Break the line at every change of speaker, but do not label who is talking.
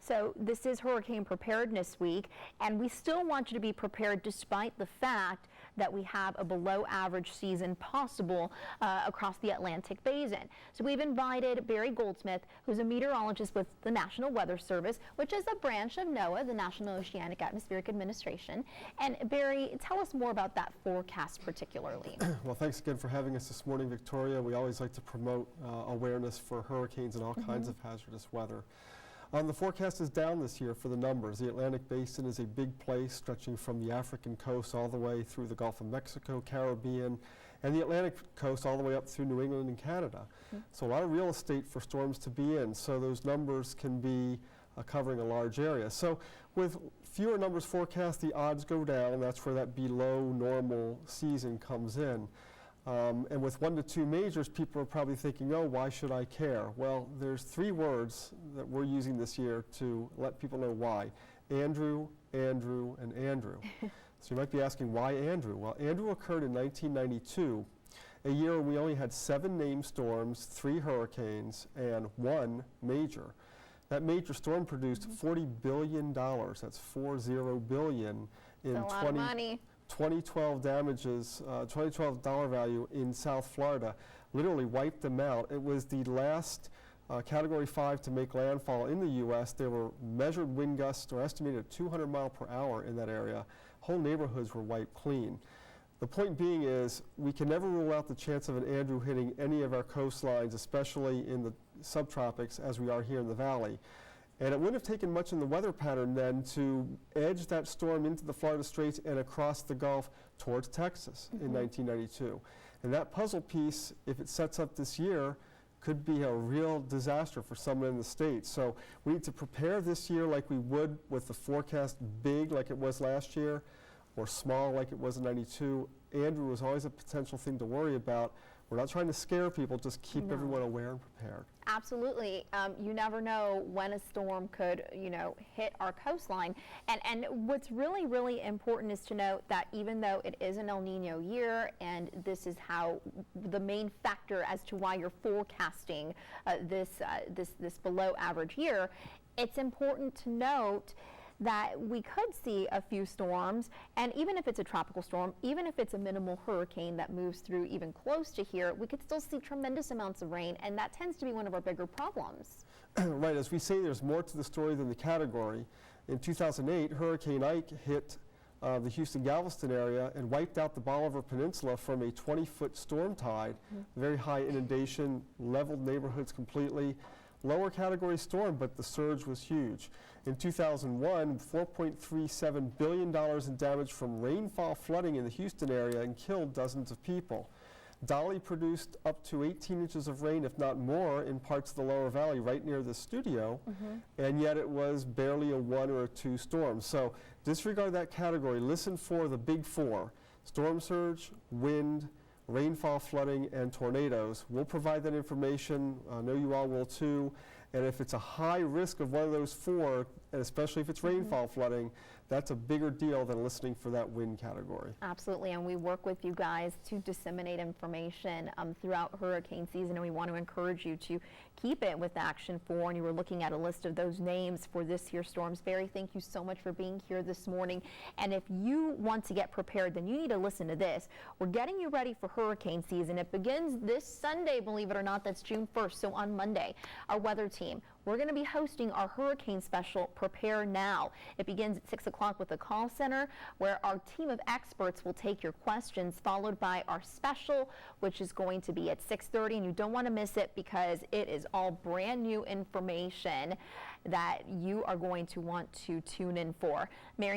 So this is Hurricane Preparedness Week, and we still want you to be prepared despite the fact that we have a below average season possible across the Atlantic Basin. So we've invited Barry Goldsmith, who's a meteorologist with the National Weather Service, which is a branch of NOAA, the National Oceanic Atmospheric Administration. And Barry, tell us more about that forecast particularly.
Well, thanks again for having us this morning, Victoria. We always like to promote awareness for hurricanes and all kinds of hazardous weather. The forecast is down this year for the numbers. The Atlantic Basin is a big place stretching from the African coast all the way through the Gulf of Mexico, Caribbean, and the Atlantic coast all the way up through New England and Canada. So a lot of real estate for storms to be in, so those numbers can be covering a large area. So with fewer numbers forecast, the odds go down. That's where that below normal season comes in. And with 1 to 2 majors, people are probably thinking, oh, why should I care? Well, there's 3 words that we're using this year to let people know why. Andrew, Andrew, and Andrew. So you might be asking, why Andrew? Well, Andrew occurred in 1992, a year when we only had 7 named storms, 3 hurricanes, and 1 major. That major storm produced $40 billion. That's 40 billion in 2012 damages, 2012 dollar value in South Florida, literally wiped them out. It was the last Category 5 to make landfall in the U.S. There were measured wind gusts or estimated at 200 miles per hour in that area. Whole neighborhoods were wiped clean. The point being is we can never rule out the chance of an Andrew hitting any of our coastlines, especially in the subtropics as we are here in the valley. And it wouldn't have taken much in the weather pattern then to edge that storm into the Florida Straits and across the Gulf towards Texas in 1992. And that puzzle piece, if it sets up this year, could be a real disaster for someone in the state. So we need to prepare this year like we would with the forecast big like it was last year or small like it was in 92. Andrew was always a potential thing to worry about. We're not trying to scare people, just keep everyone aware and prepared.
Absolutely. You never know when a storm could, hit our coastline. And what's really, really important is to note that even though it is an El Nino year, and this is how the main factor as to why you're forecasting this below average year, it's important to note that we could see a few storms, and even if it's a tropical storm, even if it's a minimal hurricane that moves through even close to here, we could still see tremendous amounts of rain, and that tends to be one of our bigger problems.
Right, as we say, there's more to the story than the category. In 2008, Hurricane Ike hit the Houston-Galveston area and wiped out the Bolivar Peninsula from a 20-foot storm tide, very high inundation, leveled neighborhoods completely. Lower category storm, but the surge was huge. In 2001, $4.37 billion in damage from rainfall flooding in the Houston area and killed dozens of people. Dolly produced up to 18 inches of rain, if not more, in parts of the lower valley right near the studio, and yet it was barely a 1 or a 2 storm. So disregard that category. Listen for the big 4, storm surge, wind, rainfall, flooding, and tornadoes. We'll provide that information. I know you all will too. And if it's a high risk of one of those 4, and especially if it's rainfall flooding, that's a bigger deal than listening for that wind category.
Absolutely, and we work with you guys to disseminate information throughout hurricane season, and we want to encourage you to keep it with Action 4. And you were looking at a list of those names for this year's storms. Barry, thank you so much for being here this morning. And if you want to get prepared, then you need to listen to this. We're getting you ready for hurricane season. It begins this Sunday, believe it or not. That's June 1st, so on Monday. Our weather team, we're going to be hosting our hurricane special, Prepare Now. It begins at 6 o'clock with the call center, where our team of experts will take your questions, followed by our special, which is going to be at 6:30. And you don't want to miss it because it is all brand new information that you are going to want to tune in for. Mary?